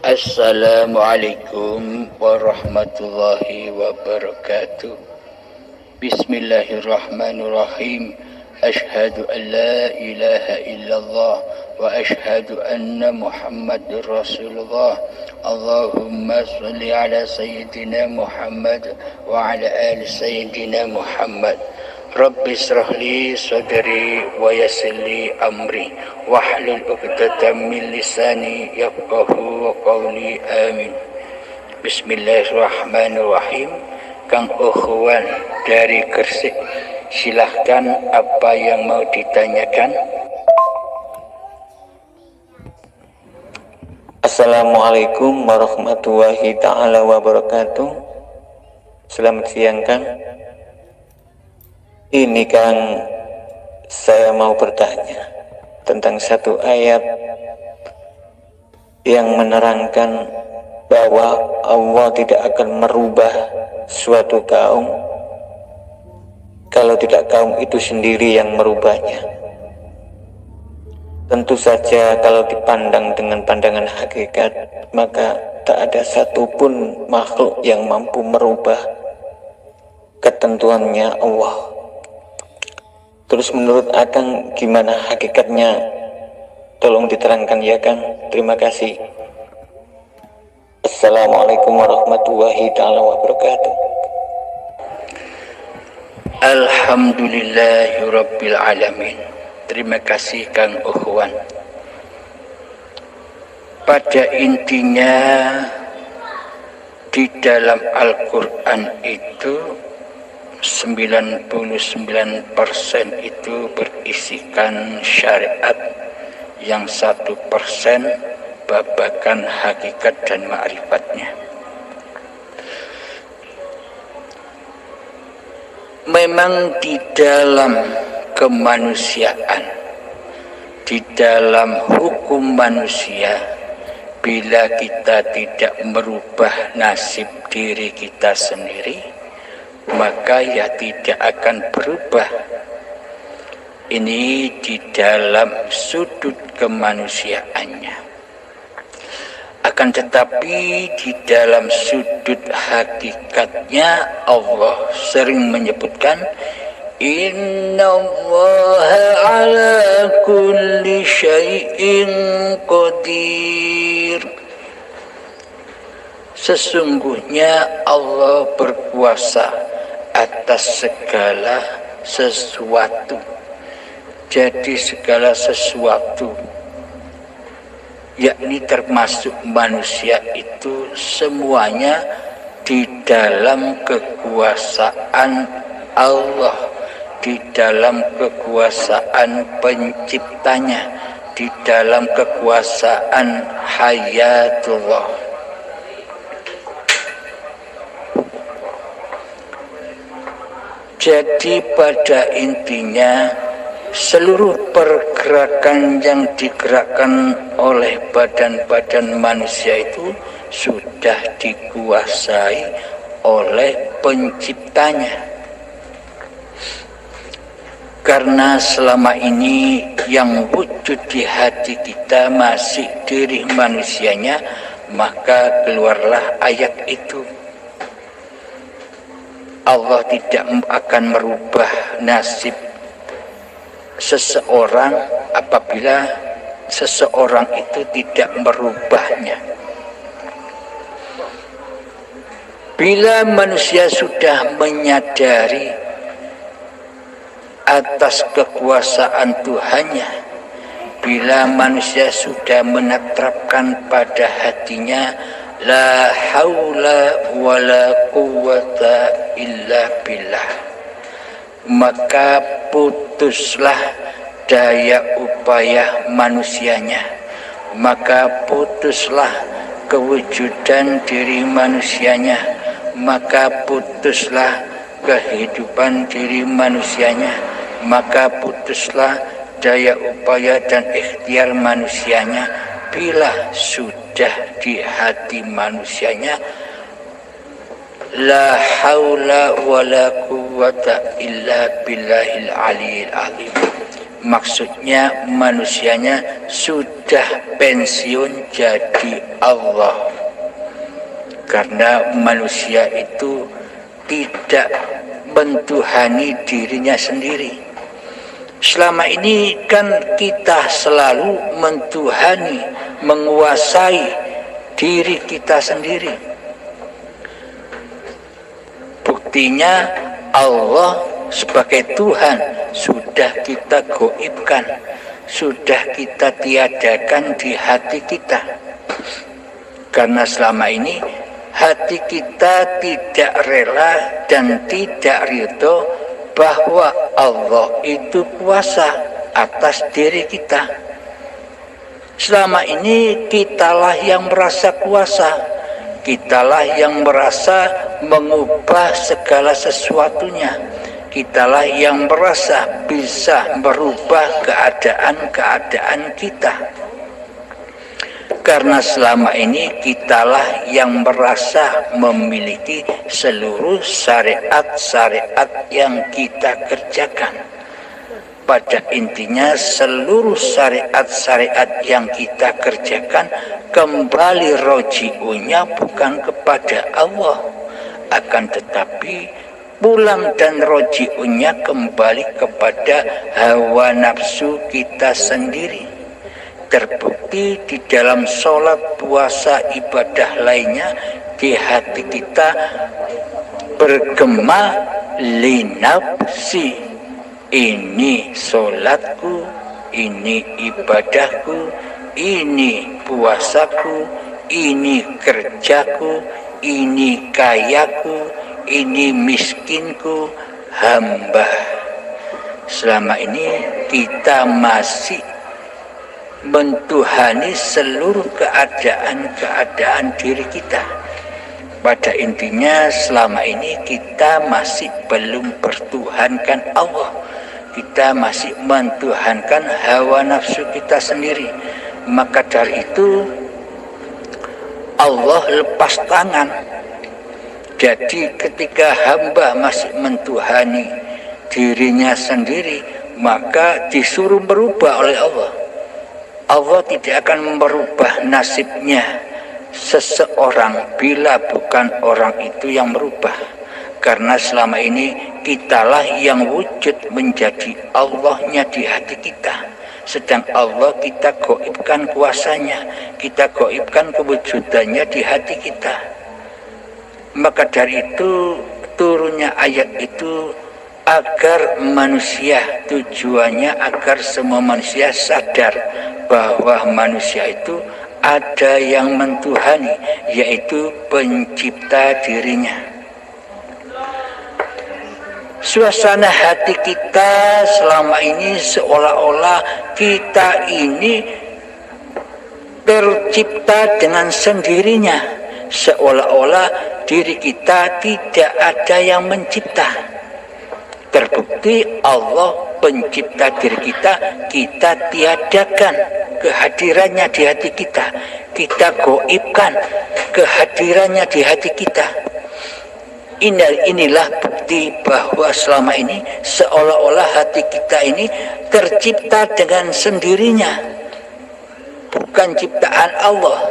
Assalamualaikum warahmatullahi wabarakatuh. Bismillahirrahmanirrahim. Ashhadu an la ilaha illallah wa ashhadu anna Muhammadur Rasulullah. Allahumma shalli ala sayyidina Muhammad wa ala ali sayyidina Muhammad. Rabbi israh li sadri wa yassir li amri wahlul 'uqdatam min lisani yafqahu qawli. Amin. Bismillahirrahmanirrahim. Kang Ukhwan dari Gresik, silahkan apa yang mau ditanyakan. Assalamualaikum warahmatullahi ta'ala wabarakatuh. Selamat siang Kang. Ini Kang, saya mau bertanya tentang satu ayat yang menerangkan bahwa Allah tidak akan merubah suatu kaum kalau tidak kaum itu sendiri yang merubahnya. Tentu saja kalau dipandang dengan pandangan hakikat, maka tak ada satupun makhluk yang mampu merubah ketentuannya Allah. Terus menurut Akang gimana hakikatnya? Tolong diterangkan ya Kang. Terima kasih. Assalamualaikum warahmatullahi ta'ala wabarakatuh. Alhamdulillahirabbil alamin. Terima kasih Kang Ukhwan. Pada intinya di dalam Al-Quran itu 99% itu berisikan syariat, yang 1% babakan hakikat dan ma'rifatnya. Memang di dalam kemanusiaan, di dalam hukum manusia, bila kita tidak merubah nasib diri kita sendiri, maka ya tidak akan berubah. Ini di dalam sudut kemanusiaannya. Akan tetapi di dalam sudut hakikatnya, Allah sering menyebutkan Innallaha ala kulli syai'in qadir. Sesungguhnya Allah berkuasa atas segala sesuatu. Jadi segala sesuatu, yakni termasuk manusia, itu semuanya di dalam kekuasaan Allah, di dalam kekuasaan penciptanya, di dalam kekuasaan hayatullah. Jadi pada intinya seluruh pergerakan yang digerakkan oleh badan-badan manusia itu sudah dikuasai oleh penciptanya. Karena selama ini yang wujud di hati kita masih diri manusianya, maka keluarlah ayat itu. Allah tidak akan merubah nasib seseorang apabila seseorang itu tidak merubahnya. Bila manusia sudah menyadari atas kekuasaan Tuhannya, bila manusia sudah menetapkan pada hatinya la haula wala quwwata illa billah, maka putuslah daya upaya manusianya, maka putuslah kewujudan diri manusianya, maka putuslah kehidupan diri manusianya, maka putuslah daya upaya dan ikhtiar manusianya bila sudah di hati manusianya la haula wala quwwata illa billahil aliyil azim, Maksudnya manusianya sudah pensiun jadi Allah. Karena manusia itu tidak mentuhani dirinya sendiri. Selama ini kan kita selalu mentuhani, menguasai diri kita sendiri. Buktinya Allah sebagai Tuhan sudah kita gaibkan, sudah kita tiadakan di hati kita. Karena selama ini hati kita tidak rela dan tidak ridho bahwa Allah itu kuasa atas diri kita. Selama ini kitalah yang merasa kuasa, kitalah yang merasa mengubah segala sesuatunya, kitalah yang merasa bisa merubah keadaan-keadaan kita. Karena selama ini kitalah yang merasa memiliki seluruh syariat-syariat yang kita kerjakan. Pada intinya seluruh syariat-syariat yang kita kerjakan kembali roji'unya bukan kepada Allah, akan tetapi pulang dan roji'unya kembali kepada hawa nafsu kita sendiri. Terbukti di dalam sholat, puasa, ibadah lainnya, di hati kita bergema linafsi, ini sholatku, ini ibadahku, ini puasaku, ini kerjaku, ini kayaku, ini miskinku, hamba. Selama ini kita masih mentuhani seluruh keadaan-keadaan diri kita. Pada intinya selama ini kita masih belum bertuhankan Allah. Kita masih mentuhankan hawa nafsu kita sendiri. Maka dari itu Allah lepas tangan. Jadi ketika hamba masih mentuhani dirinya sendiri, maka disuruh berubah oleh Allah. Allah tidak akan merubah nasibnya seseorang bila bukan orang itu yang merubah. Karena selama ini kitalah yang wujud menjadi Allahnya di hati kita. Sedang Allah kita gaibkan kuasanya, kita gaibkan kewujudannya di hati kita. Maka dari itu turunnya ayat itu agar manusia, tujuannya agar semua manusia sadar bahwa manusia itu ada yang mentuhani, yaitu pencipta dirinya. Suasana hati kita selama ini seolah-olah kita ini tercipta dengan sendirinya, seolah-olah diri kita tidak ada yang mencipta. Terbukti Allah pencipta diri kita, kita tiadakan kehadirannya di hati kita, kita gaibkan kehadirannya di hati kita. Inilah bukti bahwa selama ini seolah-olah hati kita ini tercipta dengan sendirinya, bukan ciptaan Allah.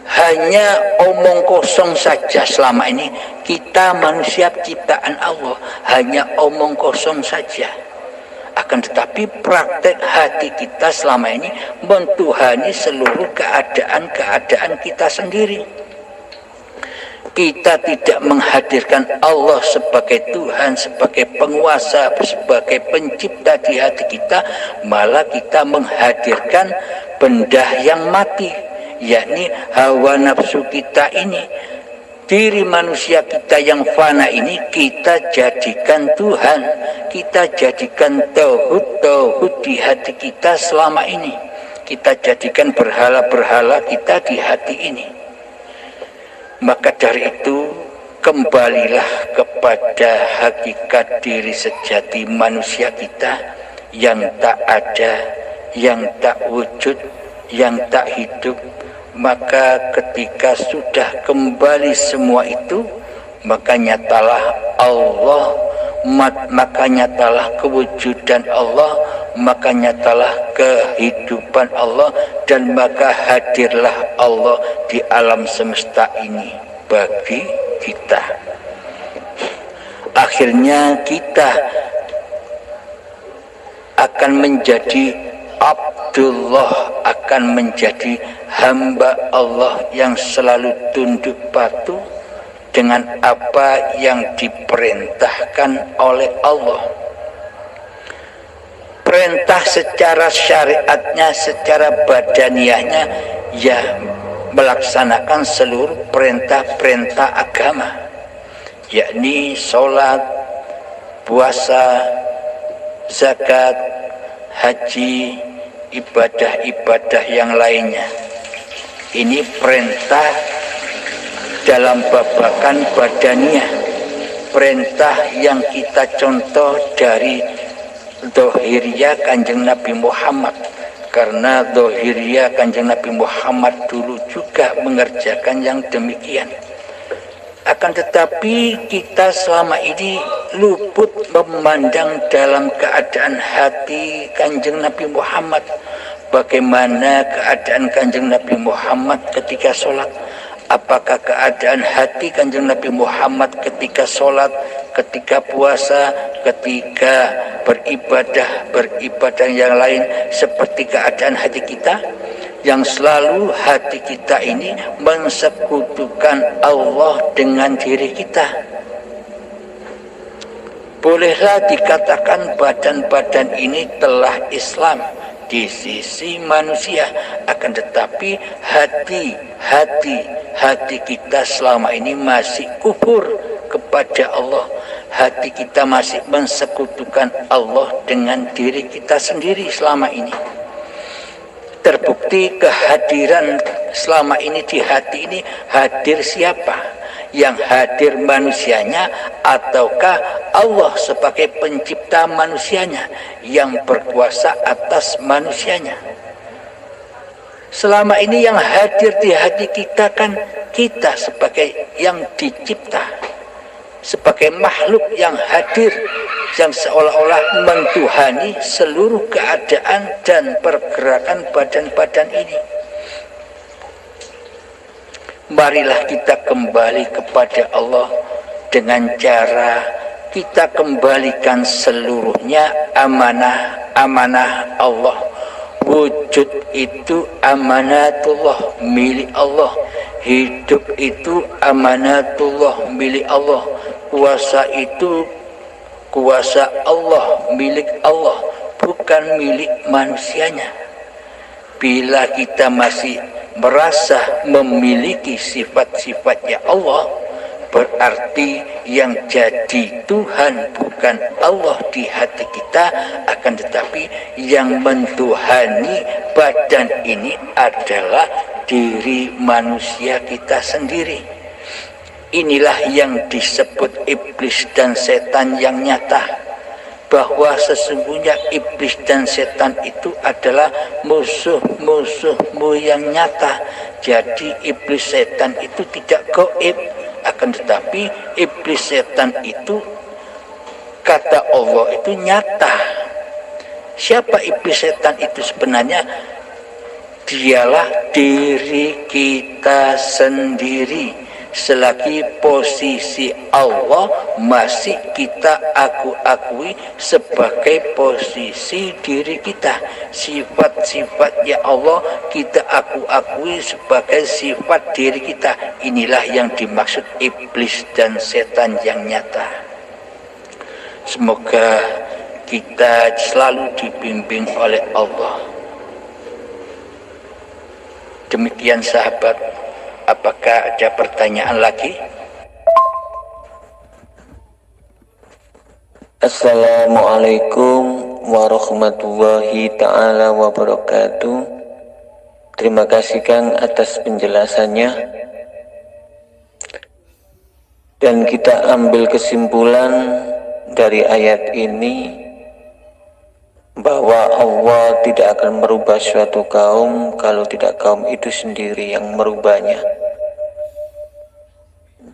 Hanya omong kosong saja selama ini. Kita manusia ciptaan Allah, hanya omong kosong saja. Akan tetapi praktek hati kita selama ini mentuhani seluruh keadaan-keadaan kita sendiri. Kita tidak menghadirkan Allah sebagai Tuhan, sebagai penguasa, sebagai pencipta di hati kita, malah kita menghadirkan benda yang mati, yakni hawa nafsu kita ini. Diri manusia kita yang fana ini kita jadikan Tuhan, kita jadikan tauhid di hati kita selama ini, kita jadikan berhala-berhala kita di hati ini. Maka dari itu kembalilah kepada hakikat diri sejati manusia kita yang tak ada, yang tak wujud, yang tak hidup. Maka ketika sudah kembali semua itu, maka nyatalah Allah maka nyatalah kewujudan Allah, maka nyatalah kehidupan Allah, dan maka hadirlah Allah di alam semesta ini bagi kita. Akhirnya kita akan menjadi Abdullah, akan menjadi hamba Allah yang selalu tunduk patuh dengan apa yang diperintahkan oleh Allah. Perintah secara syariatnya, secara badaniahnya, ya melaksanakan seluruh perintah-perintah agama, yakni sholat, puasa, zakat, haji, ibadah-ibadah yang lainnya. Ini perintah dalam babakan badaniah, perintah yang kita contoh dari Dohiriyah Kanjeng Nabi Muhammad, karena Dohiriyah Kanjeng Nabi Muhammad dulu juga mengerjakan yang demikian. Akan tetapi kita selama ini luput memandang dalam keadaan hati Kanjeng Nabi Muhammad. Bagaimana keadaan Kanjeng Nabi Muhammad ketika sholat? Apakah keadaan hati Kanjeng Nabi Muhammad ketika sholat, ketika puasa, ketika beribadah yang lain seperti keadaan hati kita? Yang selalu hati kita ini mensekutukan Allah dengan diri kita. Bolehlah dikatakan badan-badan ini telah Islam di sisi manusia, akan tetapi hati kita selama ini masih kufur kepada Allah. Hati kita masih mensekutukan Allah dengan diri kita sendiri selama ini. Terbukti kehadiran selama ini di hati ini hadir siapa? Yang hadir manusianya ataukah Allah sebagai pencipta manusianya yang berkuasa atas manusianya? Selama ini yang hadir di hati kita kan kita sebagai yang dicipta, sebagai makhluk yang hadir, yang seolah-olah mentuhani seluruh keadaan dan pergerakan badan-badan ini. Marilah kita kembali kepada Allah dengan cara kita kembalikan seluruhnya amanah Allah. Wujud itu amanatullah, milik Allah. Hidup itu amanatullah, milik Allah. Kuasa itu kuasa Allah, milik Allah, bukan milik manusianya. Bila kita masih merasa memiliki sifat-sifatnya Allah, berarti yang jadi Tuhan bukan Allah di hati kita, akan tetapi yang mentuhani badan ini adalah diri manusia kita sendiri. Inilah yang disebut iblis dan setan yang nyata, bahwa sesungguhnya iblis dan setan itu adalah musuh-musuhmu yang nyata. Jadi iblis setan itu tidak gaib, akan tetapi iblis setan itu kata Allah itu nyata. Siapa iblis setan itu sebenarnya? Dialah diri kita sendiri. Selagi posisi Allah masih kita akui sebagai posisi diri kita, sifat-sifatnya Allah kita akui sebagai sifat diri kita. Inilah yang dimaksud iblis dan setan yang nyata. Semoga kita selalu dibimbing oleh Allah. Demikian sahabat, apakah ada pertanyaan lagi? Assalamualaikum warahmatullahi ta'ala wabarakatuh. Terima kasih Kang atas penjelasannya. Dan kita ambil kesimpulan dari ayat ini bahwa Allah tidak akan merubah suatu kaum kalau tidak kaum itu sendiri yang merubahnya.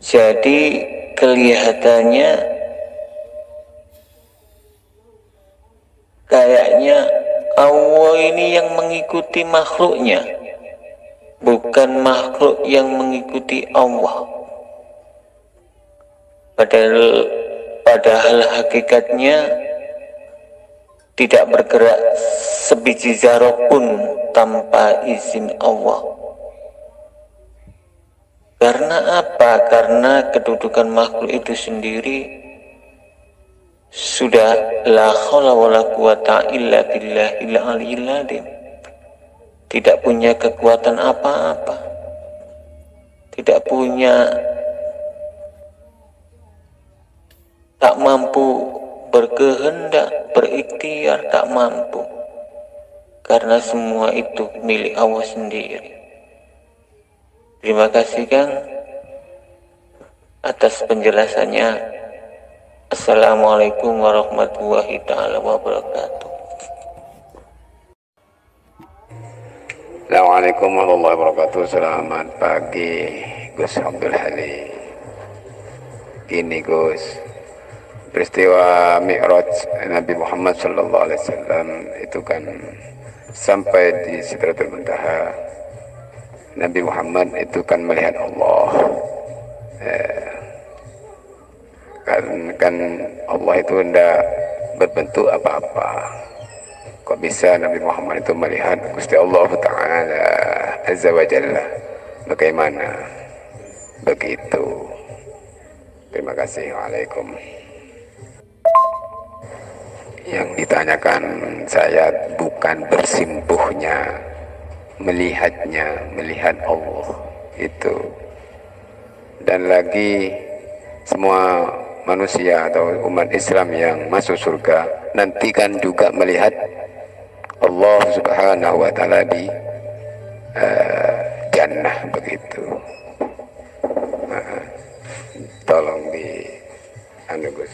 Jadi kelihatannya sebenarnya Allah ini yang mengikuti makhluknya, bukan makhluk yang mengikuti Allah. Padahal hakikatnya tidak bergerak sebiji zarah pun tanpa izin Allah. Karena apa? Karena kedudukan makhluk itu sendiri sudah la haula wala quwata illa billahil aliyyil azim. Tidak punya kekuatan apa-apa, tidak punya, tak mampu berkehendak, berikhtiar, tak mampu, karena semua itu milik Allah sendiri. Terima kasih Kang atas penjelasannya. Assalamualaikum warahmatullahi ta'ala wabarakatuh. Assalamualaikum warahmatullahi wabarakatuh. Selamat pagi Gus Abdul Halim. Gini Gus, peristiwa Mi'raj Nabi Muhammad sallallahu alaihi wasallam itu kan sampai di Sidratul Muntaha. Nabi Muhammad itu kan melihat Allah. Kan Allah itu tidak berbentuk apa-apa. Kok bisa Nabi Muhammad itu melihat Gusti Allah Ta'ala Azza wa Jalla? Bagaimana? Begitu. Terima kasih. Waalaikum. Yang ditanyakan saya bukan bersimpuhnya, melihatnya, melihat Allah itu. Dan lagi semua manusia atau umat Islam yang masuk surga nanti kan juga melihat Allah Subhanahu wa Ta'ala di jannah begitu. Tolong di Gus.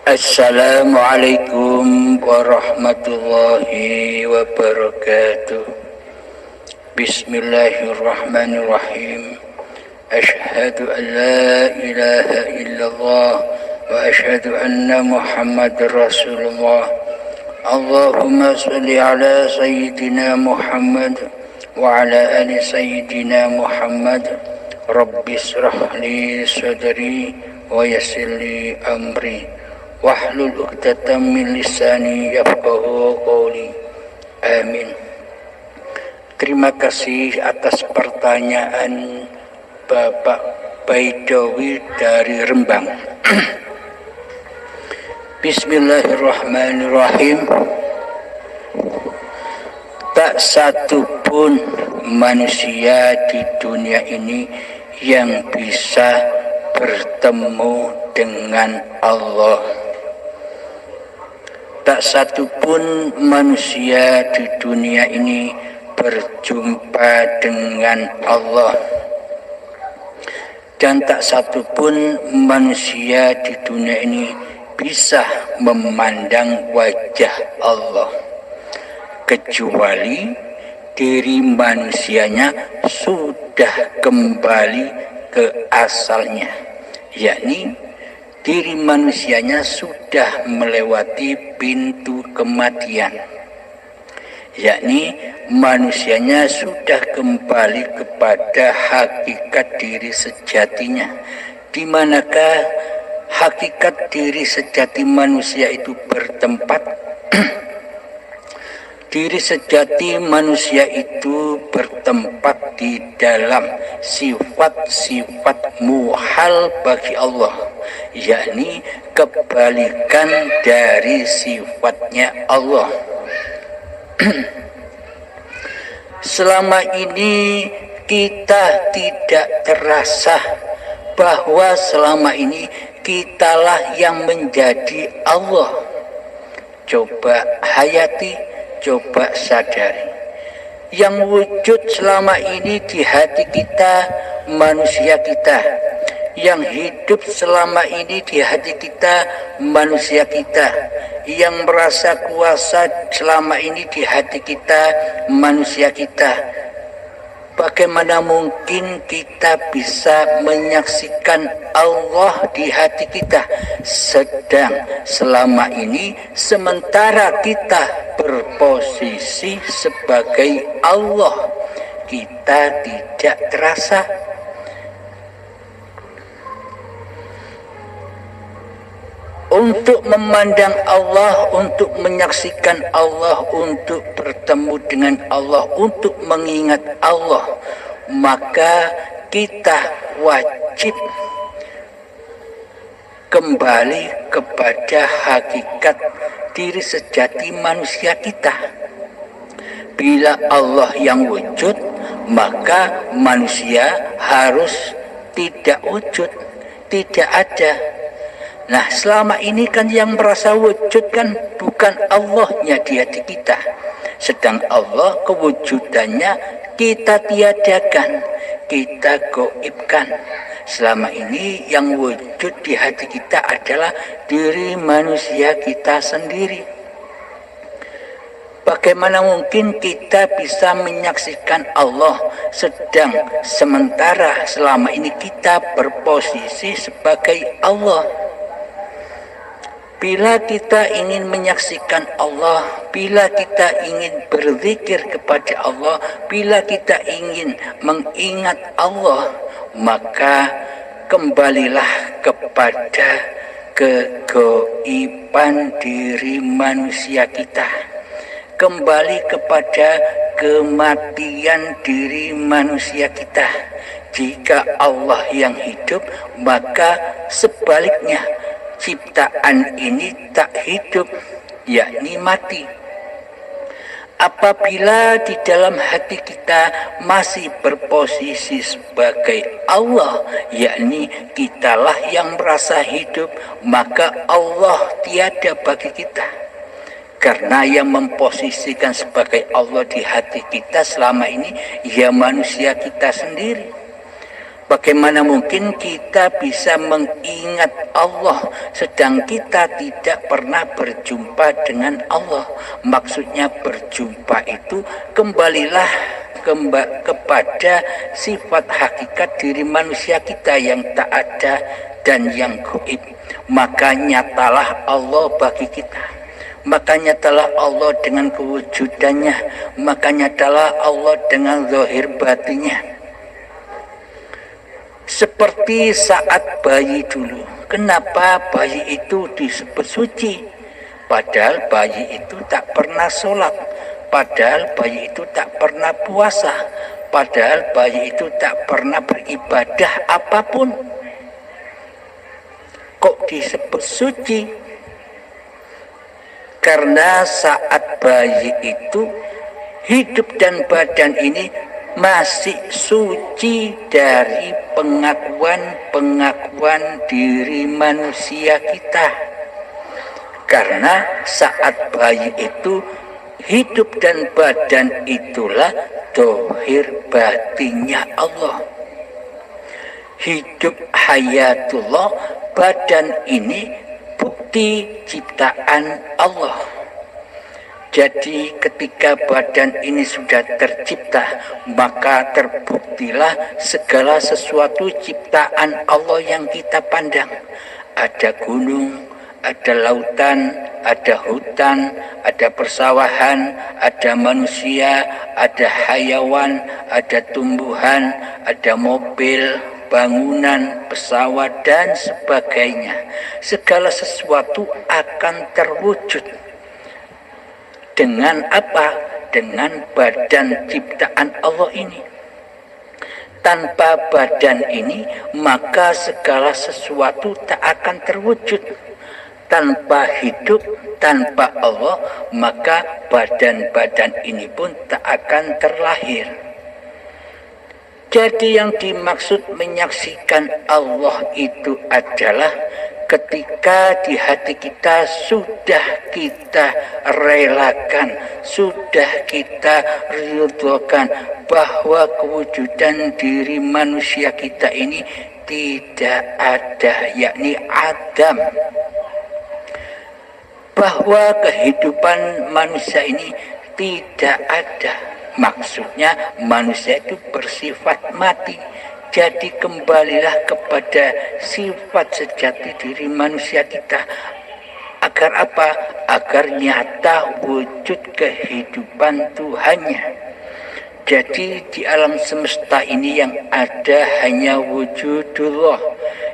Assalamualaikum warahmatullahi wabarakatuh. Bismillahirrahmanirrahim. Ashhadu an la ilaha illallah wa ashhadu anna Muhammadar Rasulullah. Allahumma salli ala sayyidina Muhammad wa ala ali sayyidina Muhammad. Rabbi israh li sadri wa yassir li amri wahlul 'uqdatam min lisani yafqahu qawli. Amin. Terima kasih atas pertanyaan Bapak Baidawi dari Rembang. Bismillahirrahmanirrahim. Tak satu pun manusia di dunia ini yang bisa bertemu dengan Allah. Tak satu pun manusia di dunia ini berjumpa dengan Allah. Dan tak satu pun manusia di dunia ini bisa memandang wajah Allah, kecuali diri manusianya sudah kembali ke asalnya, yakni diri manusianya sudah melewati pintu kematian, yakni manusianya sudah kembali kepada hakikat diri sejatinya. Di manakah hakikat diri sejati manusia itu bertempat? Diri sejati manusia itu bertempat di dalam sifat-sifat muhal bagi Allah, yakni kebalikan dari sifatnya Allah. Selama ini kita tidak terasa bahwa selama ini kitalah yang menjadi Allah. Coba hayati, coba sadari. Yang wujud selama ini di hati kita, manusia kita. Yang hidup selama ini di hati kita, manusia kita. Yang merasa kuasa selama ini di hati kita, manusia kita. Bagaimana mungkin kita bisa menyaksikan Allah di hati kita, sedang selama ini sementara kita berposisi sebagai Allah, kita tidak terasa. Untuk memandang Allah, untuk menyaksikan Allah, untuk bertemu dengan Allah, untuk mengingat Allah, maka kita wajib kembali kepada hakikat diri sejati manusia kita. Bila Allah yang wujud, maka manusia harus tidak wujud, tidak ada. Nah, selama ini kan yang merasa wujud kan bukan Allahnya di hati kita. Sedang Allah kewujudannya kita tiadakan, kita goibkan. Selama ini yang wujud di hati kita adalah diri manusia kita sendiri. Bagaimana mungkin kita bisa menyaksikan Allah sedang sementara selama ini kita berposisi sebagai Allah? Bila kita ingin menyaksikan Allah, bila kita ingin berzikir kepada Allah, bila kita ingin mengingat Allah, maka kembalilah kepada kegoiban diri manusia kita. Kembali kepada kematian diri manusia kita. Jika Allah yang hidup, maka sebaliknya ciptaan ini tak hidup, yakni mati. Apabila di dalam hati kita masih berposisi sebagai Allah, yakni kitalah yang merasa hidup, maka Allah tiada bagi kita. Karena yang memposisikan sebagai Allah di hati kita selama ini, ya manusia kita sendiri. Bagaimana mungkin kita bisa mengingat Allah sedang kita tidak pernah berjumpa dengan Allah? Maksudnya berjumpa itu kembalilah kepada sifat hakikat diri manusia kita yang tak ada dan yang gaib. Maka nyatalah Allah bagi kita. Maka nyatalah Allah dengan kewujudannya. Maka nyatalah Allah dengan zahir batinnya. Seperti saat bayi dulu. Kenapa bayi itu disebut suci? Padahal bayi itu tak pernah sholat. Padahal bayi itu tak pernah puasa. Padahal bayi itu tak pernah beribadah apapun. Kok disebut suci? Karena saat bayi itu hidup dan badan ini masih suci dari pengakuan diri manusia kita. Karena saat bayi itu hidup dan badan itulah dohir batinnya Allah. Hidup hayatullah, badan ini bukti ciptaan Allah. Jadi ketika badan ini sudah tercipta, maka terbuktilah segala sesuatu ciptaan Allah yang kita pandang. Ada gunung, ada lautan, ada hutan, ada persawahan, ada manusia, ada hayawan, ada tumbuhan, ada mobil, bangunan, pesawat, dan sebagainya. Segala sesuatu akan terwujud. Dengan apa? Dengan badan ciptaan Allah ini. Tanpa badan ini, maka segala sesuatu tak akan terwujud. Tanpa hidup, tanpa Allah, maka badan-badan ini pun tak akan terlahir. Jadi yang dimaksud menyaksikan Allah itu adalah ketika di hati kita sudah kita relakan, sudah kita ridhokan bahwa kewujudan diri manusia kita ini tidak ada, yakni adam. Bahwa kehidupan manusia ini tidak ada, Maksudnya manusia itu bersifat mati. Jadi kembalilah kepada sifat sejati diri manusia kita. Agar apa? Agar nyata wujud kehidupan Tuhannya. Jadi di alam semesta ini yang ada hanya wujudullah.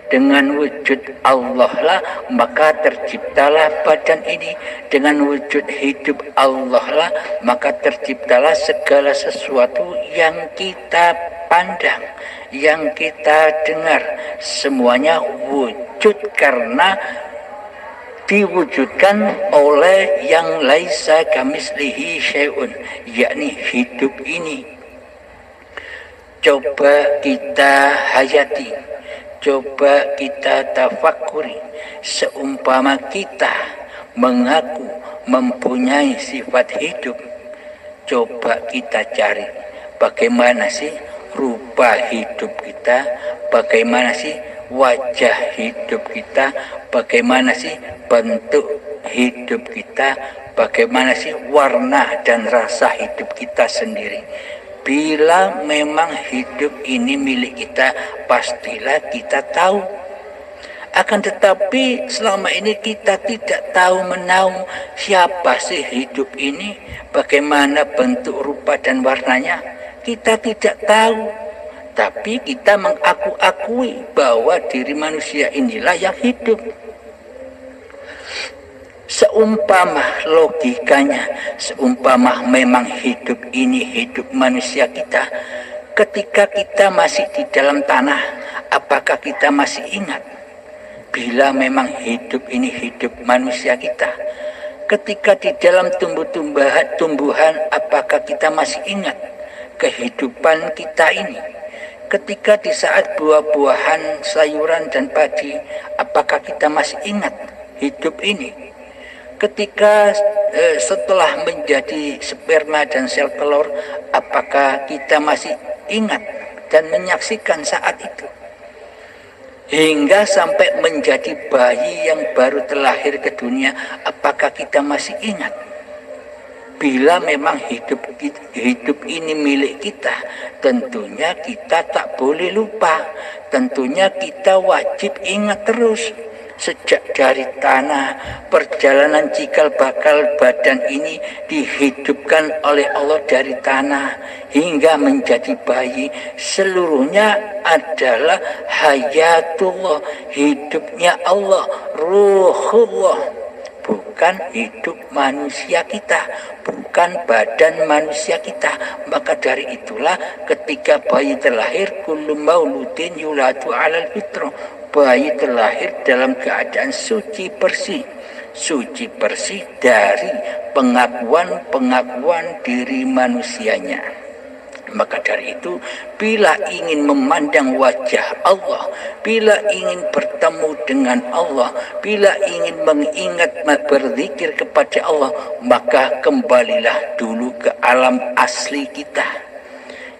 Dengan wujud Allah lah maka terciptalah badan ini. Dengan wujud hidup Allah lah maka terciptalah segala sesuatu yang kita pandang, yang kita dengar. Semuanya wujud karena diwujudkan oleh yang laisa kamislihi syai'un, yakni hidup ini. Coba kita hayati, coba kita tafakuri. Seumpama kita mengaku mempunyai sifat hidup, coba kita cari bagaimana sih rupa hidup kita, bagaimana sih wajah hidup kita, bagaimana sih bentuk hidup kita, bagaimana sih warna dan rasa hidup kita sendiri. Bila memang hidup ini milik kita, pastilah kita tahu. Akan tetapi selama ini kita tidak tahu menahu siapa sih hidup ini, bagaimana bentuk rupa dan warnanya, kita tidak tahu. Tapi kita mengaku-akui bahwa diri manusia inilah yang hidup. Seumpama logikanya, seumpama memang hidup ini hidup manusia kita, ketika kita masih di dalam tanah, apakah kita masih ingat? Bila memang hidup ini hidup manusia kita, ketika di dalam tumbuhan, apakah kita masih ingat kehidupan kita ini? Ketika di saat buah-buahan, sayuran dan padi, apakah kita masih ingat hidup ini? Ketika setelah menjadi sperma dan sel telur, apakah kita masih ingat dan menyaksikan saat itu? Hingga sampai menjadi bayi yang baru terlahir ke dunia, apakah kita masih ingat? Bila memang hidup ini milik kita, tentunya kita tak boleh lupa. Tentunya kita wajib ingat terus. Sejak dari tanah, perjalanan cikal bakal badan ini dihidupkan oleh Allah dari tanah hingga menjadi bayi. Seluruhnya adalah hayatullah, hidupnya Allah, ruhullah. Bukan hidup manusia kita, bukan badan manusia kita. Maka dari itulah ketika bayi terlahir, kullu mauludin yuladu alal fitrah, bayi terlahir dalam keadaan suci bersih. Suci bersih dari pengakuan diri manusianya. Maka dari itu, bila ingin memandang wajah Allah, bila ingin bertemu dengan Allah, bila ingin mengingat berzikir kepada Allah, maka kembalilah dulu ke alam asli kita,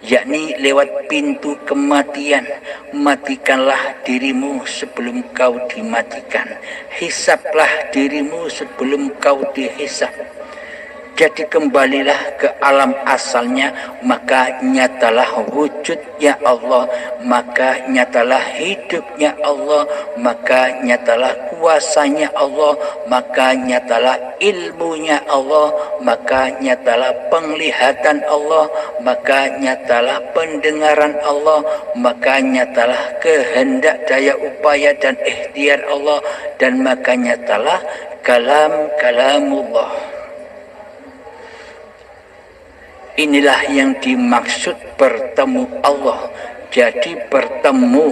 yakni lewat pintu kematian. Matikanlah dirimu sebelum kau dimatikan, hisaplah dirimu sebelum kau dihisap. Jadi kembalilah ke alam asalnya, maka nyatalah wujudnya Allah, maka nyatalah hidupnya Allah, maka nyatalah kuasanya Allah, maka nyatalah ilmunya Allah, maka nyatalah penglihatan Allah, maka nyatalah pendengaran Allah, maka nyatalah kehendak daya upaya dan ikhtiar Allah, dan maka nyatalah kalamullah. Inilah yang dimaksud bertemu Allah. Jadi bertemu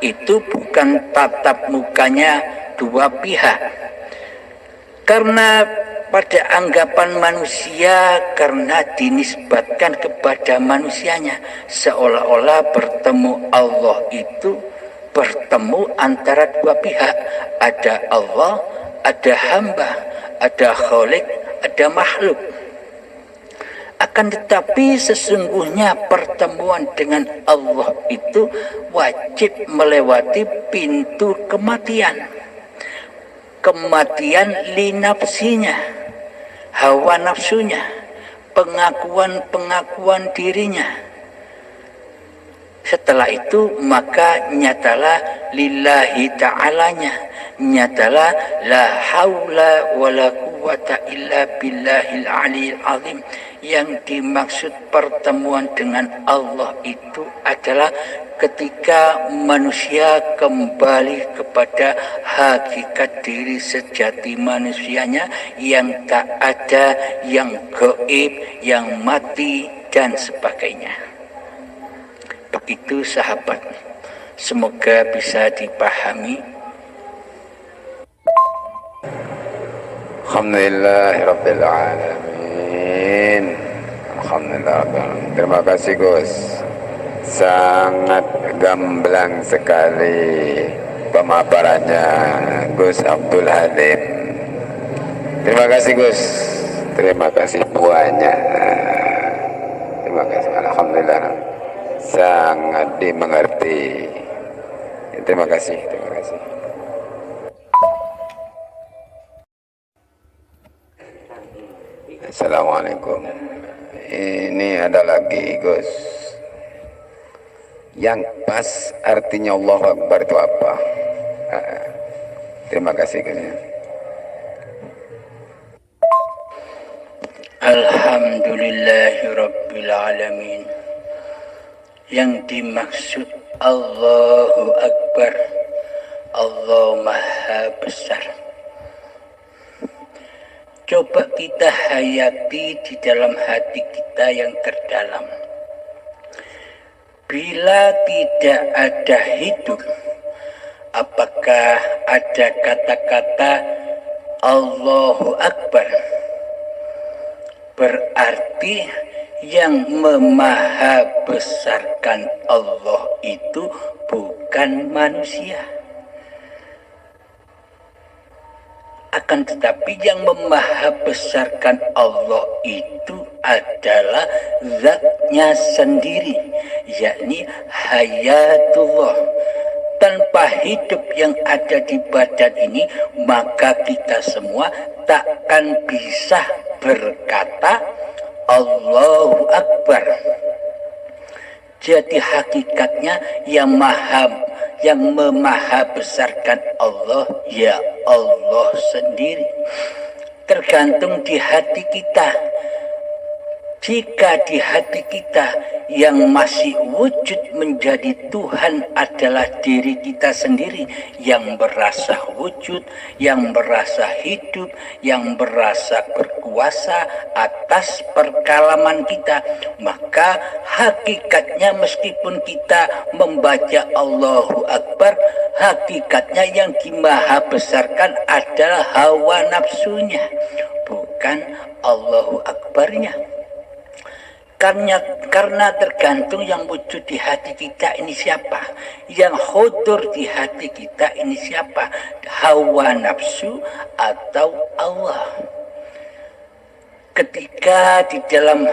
itu bukan tatap mukanya dua pihak. Karena pada anggapan manusia, karena dinisbatkan kepada manusianya, seolah-olah bertemu Allah itu bertemu antara dua pihak. Ada Allah, ada hamba, ada khalik, ada makhluk. Akan tetapi sesungguhnya pertemuan dengan Allah itu wajib melewati pintu kematian. Kematian li nafsinya, hawa nafsunya. pengakuan dirinya. Setelah itu maka nyatalah lillahi ta'alanya, nyatalah la haula wala quwata illa billahil aliyil azim. Yang dimaksud pertemuan dengan Allah itu adalah ketika manusia kembali kepada hakikat diri sejati manusianya yang tak ada, yang gaib, yang mati dan sebagainya. Begitu sahabat, semoga bisa dipahami. Alhamdulillahirabbil alamin. Alhamdulillah. Terima kasih Gus. Sangat gamblang sekali pemaparannya Gus Abdul Halim. Terima kasih Gus. Terima kasih buahnya. Terima kasih. Alhamdulillah. Sangat dimengerti. Terima kasih. Terima kasih. Assalamualaikum. Ini ada lagi Gus. Yang pas artinya Allahu Akbar itu apa? Terima kasih Gus. Alhamdulillahirabbil alamin. Yang dimaksud Allahu Akbar, Allah Maha Besar. Coba kita hayati di dalam hati kita yang terdalam. Bila tidak ada hidup, apakah ada kata-kata Allahu Akbar? Berarti yang memaha besarkan Allah itu bukan manusia. Akan tetapi yang memaha besarkan Allah itu adalah zatnya sendiri, yakni hayatullah. Tanpa hidup yang ada di badan ini, maka kita semua takkan bisa berkata Allahu Akbar. Jadi hakikatnya yang memaha besarkan Allah, ya Allah sendiri. Tergantung di hati kita. Jika di hati kita yang masih wujud menjadi Tuhan adalah diri kita sendiri, yang berasa wujud, yang berasa hidup, yang berasa berkuasa atas perkalaman kita, maka hakikatnya meskipun kita membaca Allahu Akbar, hakikatnya yang dimaha besarkan adalah hawa nafsunya, bukan Allahu Akbarnya. Karena tergantung yang wujud di hati kita ini siapa, yang hudur di hati kita ini siapa, hawa nafsu atau Allah. Ketika di dalam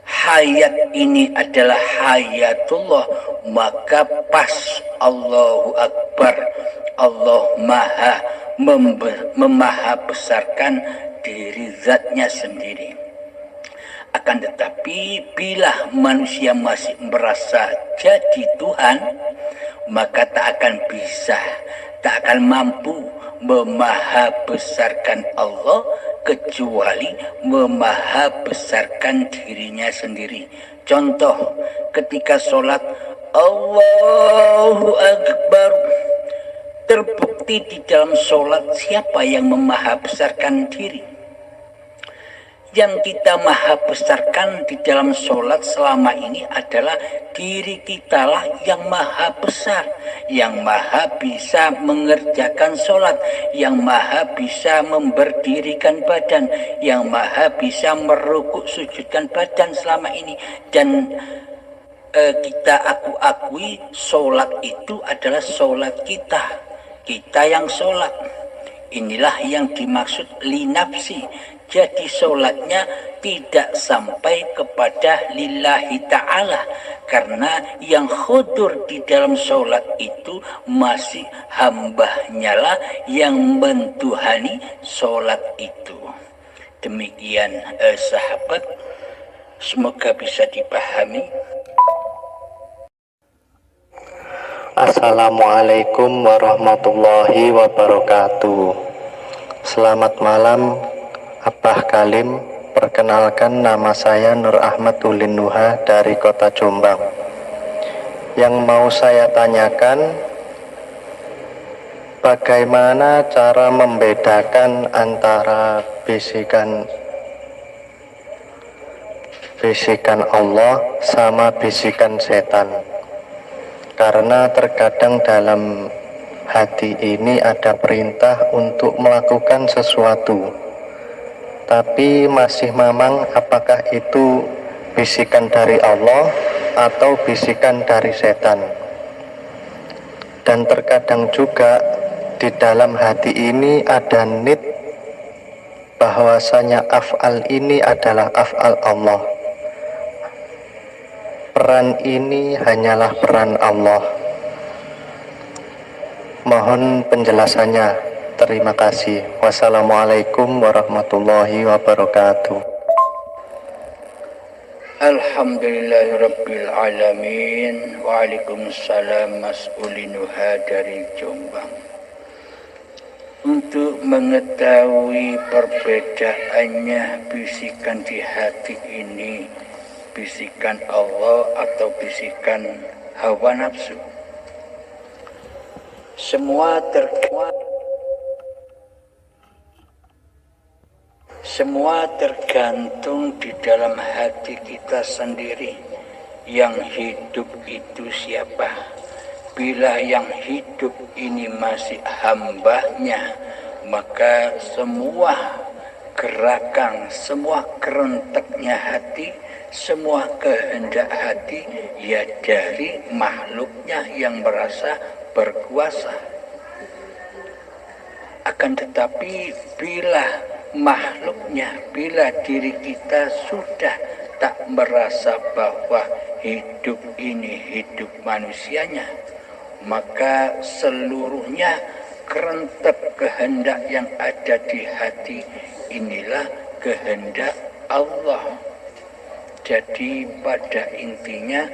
hayat ini adalah hayatullah, maka pas Allahu Akbar, Allah memaha besarkan diri zatnya sendiri. Akan tetapi bila manusia masih merasa jadi Tuhan, maka tak akan bisa, tak akan mampu memaha besarkan Allah kecuali memaha besarkan dirinya sendiri. Contoh, ketika sholat Allahu Akbar, terbukti di dalam sholat siapa yang memaha besarkan diri. Yang kita maha besarkan di dalam sholat selama ini adalah diri kita lah yang maha besar, yang maha bisa mengerjakan sholat, yang maha bisa memberdirikan badan, yang maha bisa merukuk sujudkan badan selama ini. Dan kita akui sholat itu adalah sholat kita yang sholat. Inilah yang dimaksud linafsi. Jadi sholatnya tidak sampai kepada lillahi ta'ala, karena yang khudur di dalam sholat itu masih hambanya lah yang mentuhani sholat itu. Demikian sahabat, semoga bisa dipahami. Assalamualaikum warahmatullahi wabarakatuh. Selamat malam Abah Kalim. Perkenalkan, nama saya Nur Ahmad Ulin Nuha dari Kota Jombang. Yang mau saya tanyakan, bagaimana cara membedakan antara bisikan Allah sama bisikan setan? Karena terkadang dalam hati ini ada perintah untuk melakukan sesuatu, tapi masih mamang apakah itu bisikan dari Allah atau bisikan dari setan. Dan terkadang juga di dalam hati ini ada nid bahwasanya af'al ini adalah af'al Allah. Peran ini hanyalah peran Allah. Mohon penjelasannya. Terima kasih. Wassalamualaikum warahmatullahi wabarakatuh. Alhamdulillahirabbil alamin. Waalaikumsalam, Mas Ulinuha dari Jombang. Untuk mengetahui perbedaannya bisikan di hati ini, bisikan Allah atau bisikan hawa nafsu, semua tergantung di dalam hati kita sendiri. Yang hidup itu siapa? Bila yang hidup ini masih hambanya, maka semua gerakan, semua kerenteknya hati, semua kehendak hati ya dari makhluknya yang merasa berkuasa. Akan tetapi bila makhluknya, bila diri kita sudah tak merasa bahwa hidup ini hidup manusianya, maka seluruhnya kerentek kehendak yang ada di hati inilah kehendak Allah. Jadi pada intinya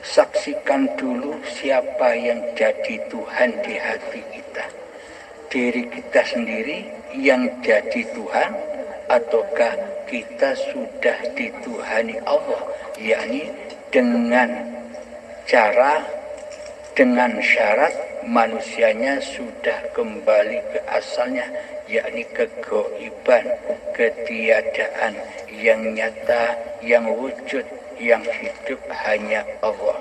saksikan dulu siapa yang jadi Tuhan di hati kita. Diri kita sendiri yang jadi Tuhan, ataukah kita sudah dituhani Allah, yakni dengan syarat manusianya sudah kembali ke asalnya, yakni kegoiban, ketiadaan, yang nyata, yang wujud, yang hidup hanya Allah.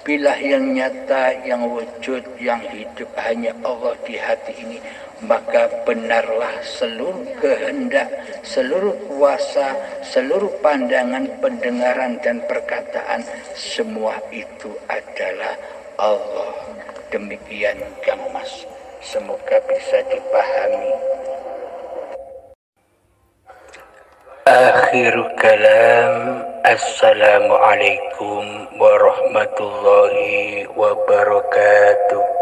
Bila yang nyata, yang wujud, yang hidup hanya Allah di hati ini, maka benarlah seluruh kehendak, seluruh kuasa, seluruh pandangan, pendengaran dan perkataan, semua itu adalah Allah. Demikian Kang Mas, semoga bisa dipahami. Akhirul kalam, assalamualaikum warahmatullahi wabarakatuh.